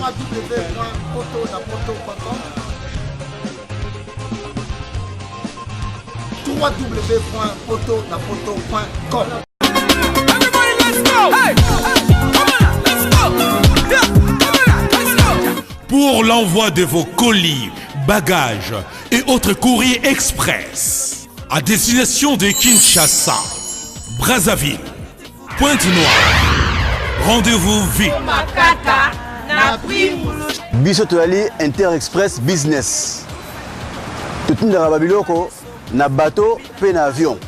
www.potonapoto.com www.potonapoto.com. Everybody, let's go! Hey! Come on, let's go! Yeah, come on, let's go! Pour l'envoi de vos colis, bagages et autres courriers express à destination de Kinshasa, Brazzaville, Pointe-Noire, rendez-vous vite. Biso ali Inter-Express Business. Tout le monde biloko na bateau pe na avion.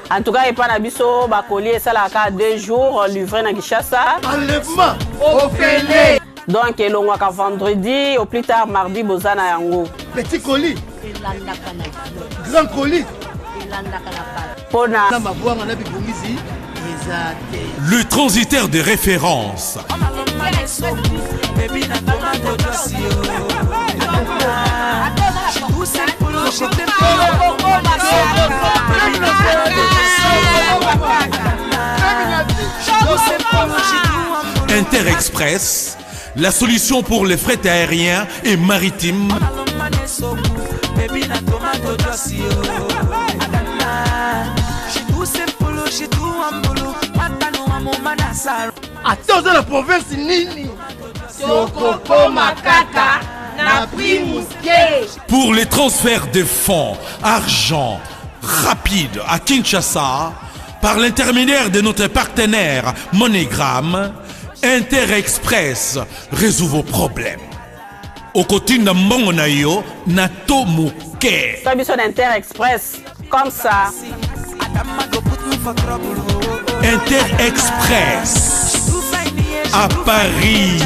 En tout cas, il n'y a pas de bakoli, ça a 2 jours livré dans Kinshasa. Enlèvement au Félé. Donc, il y a vendredi, au plus tard mardi, Bozana Yango. Petit colis. Grand colis. Le transitaire de référence. Inter-Express, la solution pour les frais aériens et maritimes. Attends, dans la province Nini. Pour les transferts de fonds, argent rapide à Kinshasa, par l'intermédiaire de notre partenaire MoneyGram, Inter-Express résout vos problèmes. Au côté de Mongonayo, Nato Mouké. Inter-Express, comme ça. Inter-Express à Paris.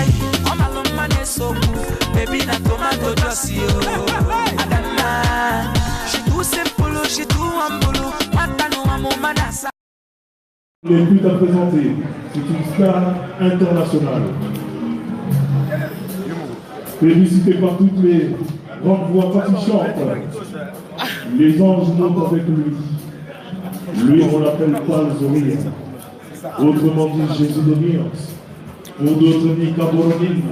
Les buts à présenter, c'est une star internationale. Félicité par toutes les grandes voix patrichantes, les anges montent avec lui. Lui, on l'appelle Paul Zoria. Autrement dit, Jésus de Nyons. Pour d'autres, Nika Boronine.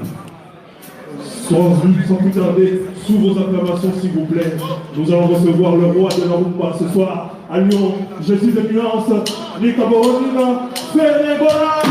Sans plus tarder, sous vos acclamations, s'il vous plaît, nous allons recevoir le roi de la rumba ce soir à Lyon. Jésus de Nuance, Nika Boronine, Fénégola.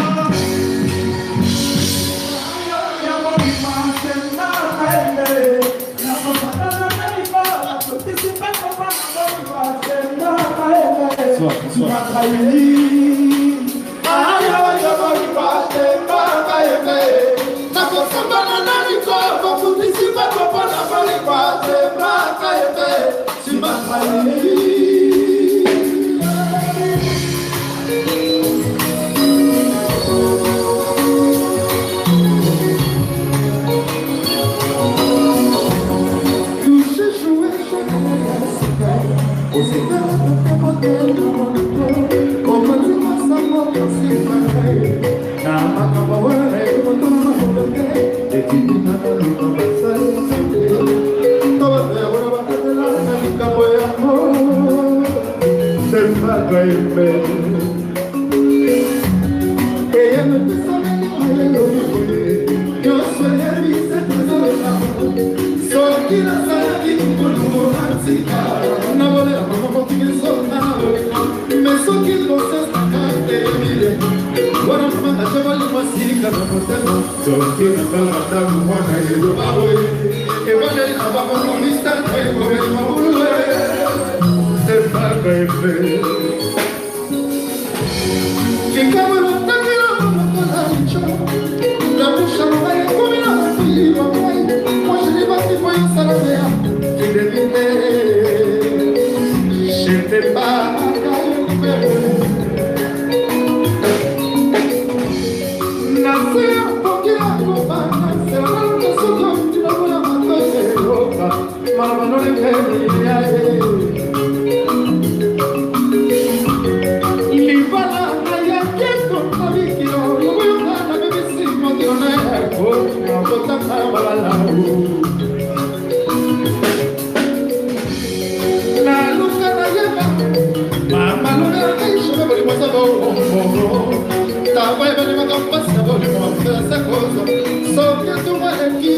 Tá, vai, vai, vai, vai, vai, vai, vai, vai, vai, vai, vai, vai, vai, vai,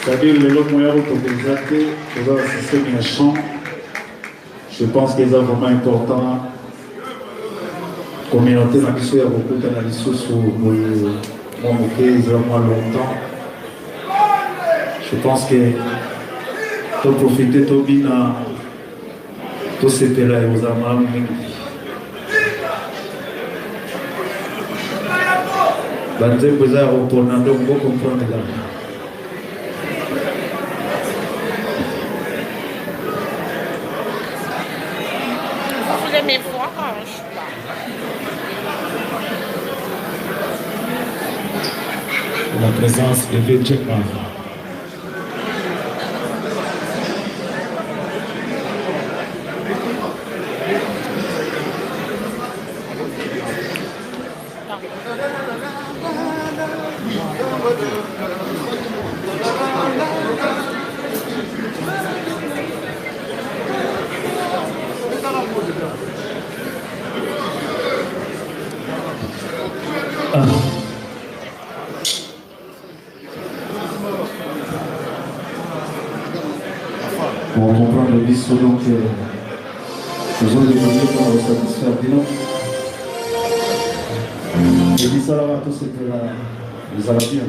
C'est-à-dire le moyen autorisé, le système méchant, je pense que c'est vraiment important. La communauté n'a pas beaucoup d'analyses sur moi, moins longtemps. Je pense que tu profiter de bien, tout ce que là aux amants. Banze vous a retourné donc vous comprenez là. Vous aimez voir quand je parle. La présence est végétale. Pour comprendre le discours, donc, nous avons des données pour nous satisfaire. Je dis ça là à tous, c'était les Arabiens.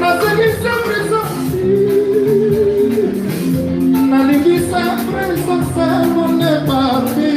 nasekisa présence nalingisa présence mone papi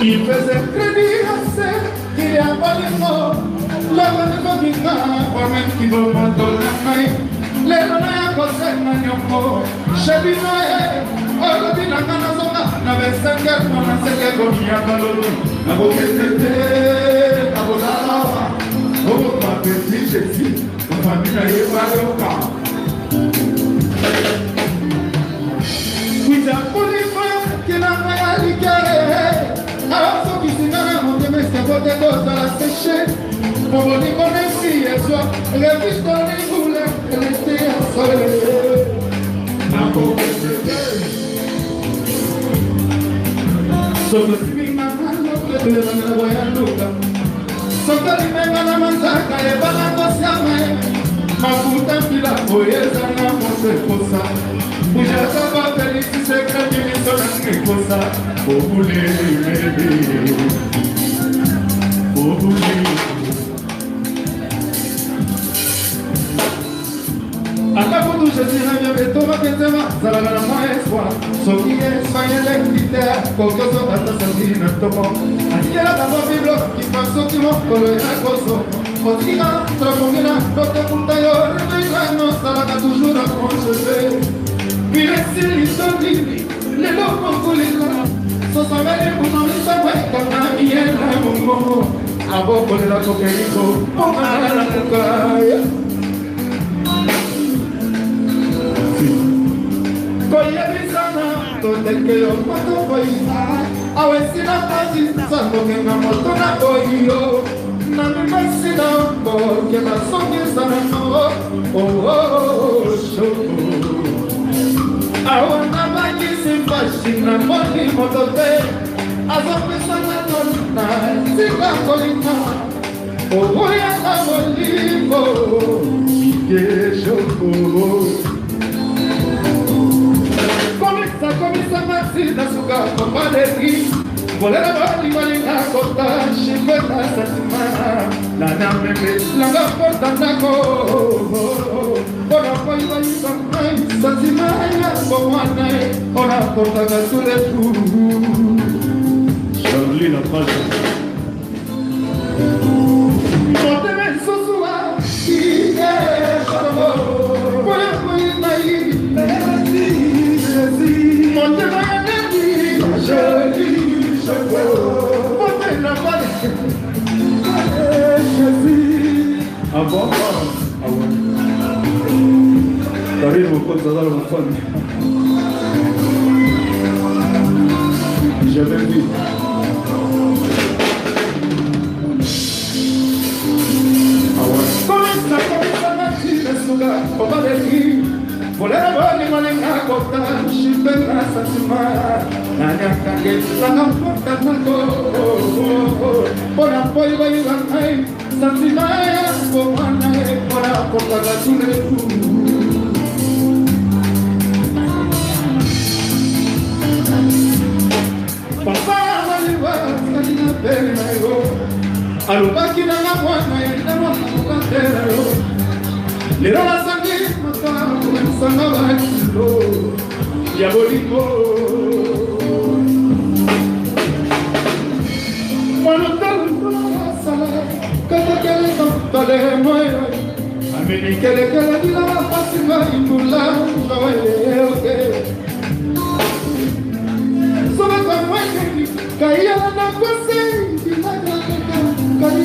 Il faisait crédit à ceux qui n'y a pas de mots. Le venez qui va, moi-même qui veut m'en donner la main. Les renards à cause de ma nyoko. Chez lui, oh, le dit la canazona, n'avait 5 heures, on a 5 heures, on y a pas l'eau. La beauté c'était, la beauté, oh, ma petite Jésus, ma famille n'a pas de cas. Oui, t'as pour les frères qui n'a pas à l'icare. Alors, ceux qui s'y gagnent, mon Dieu, mais c'est votre dose à la sécher. Pour vous dire qu'on est si et soit, les fiches dans les boulets, et les terres ensoleillées. La pauvre c'était. Sauf que si mi maman, l'autre de la voyante, sauf que les mecs à la manzaca, et pas la gosse à main. Ma puta fila, poésa, n'a pas fait pour ça. Vous n'avez pas fait ici, c'est que tu me sonnes pour ça. Pour vous les bébés, pour vous les. Akabudu Jésus revient de toi que tu vas, ça va la moins espoir. Sauf qu'il est soigné l'équité, pour que ça va te sentir un topo. Ainsi que la dame Bible qui passe au timon, pour le racoso. On dira, trapomina, notre puntayo, réveille-la, ça va toujours à congeler. Puis les silissons, les locaux pour les là. So savere uno mi sabe kama miela mungo abo kole la kokeriko pomara la kukaya koye bisana to teke yo pato koina awe sina taji sango que na moto na koyo na mi masina bo que na songi sana no oh show awana baki simpashina moni motote azopesana tona sika kolina oya na molimbo yeshoko komisa masina suka komadeki volera bali malinga kota shikota satima la nameme langa porta nako ona koi vai samai satima ya bomana ona porta gasule tu Charlie la page Monte me sosua ike chamo Poya koi nai Monte mayani joli Monte na pale Ah bon? Ah ouais. T'arrives au compte dans le fun. Jamais vu. Ah ouais. Comienza machina suga, oba de aquí. Volera bali malenga kota, shipena satima. Nanya kange, nanga porta nako. Pona poi vai vanai. Santimaya komana ora porta gasule tu Papa maliwa kanina pena yo alubaki na mwana ina mwana tera yo lero la sangi mata kumsanga bakilo ya boliko Mano tanto sala Kata kele kampale moyo Amini kele kele dila wafasi wa imula Joye oke Soba kwa mwenye Kaya na kwase Kila kaka Kaya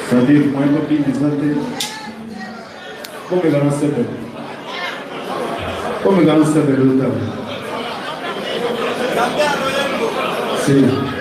C'est-à-dire, moi, je suis désolé. Comme les gars, c'est bon. Comme les gars, c'est bon. C'est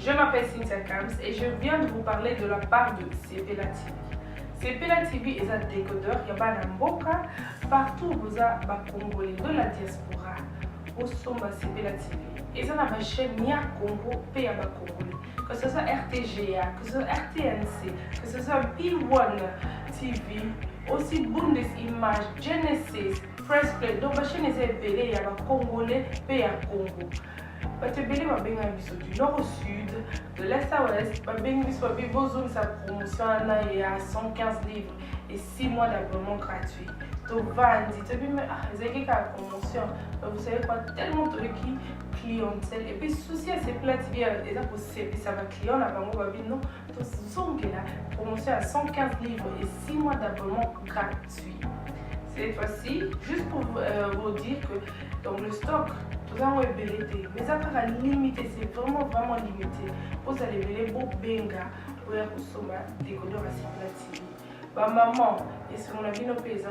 Je m'appelle Cynthia Kams et je viens de vous parler de la part de Sepela TV. Sepela TV est un décodeur qui est mboka partout où vous avez Congolais de la diaspora au Somba Sepela TV. Et ça ma chaîne Nia Congo P à Congolais. Que ce soit RTGA, que ce soit RTNC, que ce soit P1 TV, aussi Bundesimage, Genesis, Press Play. Donc ma chaîne est appelée à Congolais P à Congo. Batebele babenga biso du nord au sud, de l'est à l'ouest, babenga biso babozone sa promotion à 115 livres et 6 mois d'abonnement gratuit. Donc vandi, tu peux me la promotion, vous savez quoi, tellement de clientèle et puis souci à ces plats TV et ça pour ça va client là bango babi non, donc zong la promotion à 115 livres et 6 mois d'abonnement gratuit. cette fois-ci, juste pour vous dire que dans le stock, nous avons ébélité. Mais ça sera limité, c'est vraiment limité. Vous allez ver beau benga pour consommer décodeur à Sepela TV. Maman, et si on a vu nos pays,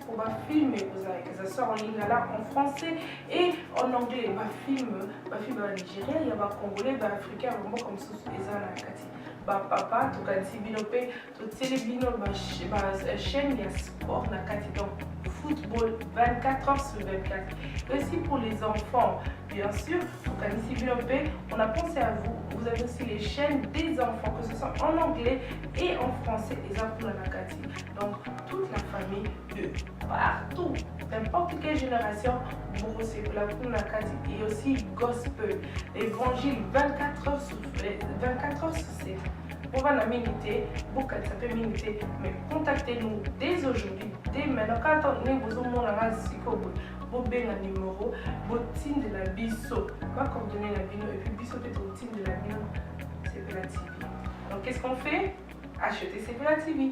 pour filmer, ça sort en ligne là en français et en anglais. Film nigérien, il y a des congolais, des africains, comme ça, papa, tout cas, si binopé, toutes ces chaîne, il y a sport, donc football 24 heures sur 24. Et aussi pour les enfants, bien sûr, tout cas, si binopé, on a pensé à vous. Vous avez aussi les chaînes des enfants, que ce soit en anglais et en français, les Nakati. Donc, toute la famille de partout, n'importe quelle génération, pour Sepela Nakati. Et aussi gospel, l'évangile 24 heures sur 7. Pour la minute, beaucoup ça peut minute, mais contactez-nous dès aujourd'hui, dès maintenant. Quand on est besoin de vous avez un numéro, votre team de la biso, va coordonner la bino et puis biso peut être au team de la bino, Sepela TV. Donc qu'est-ce qu'on fait? Achetez Sepela TV.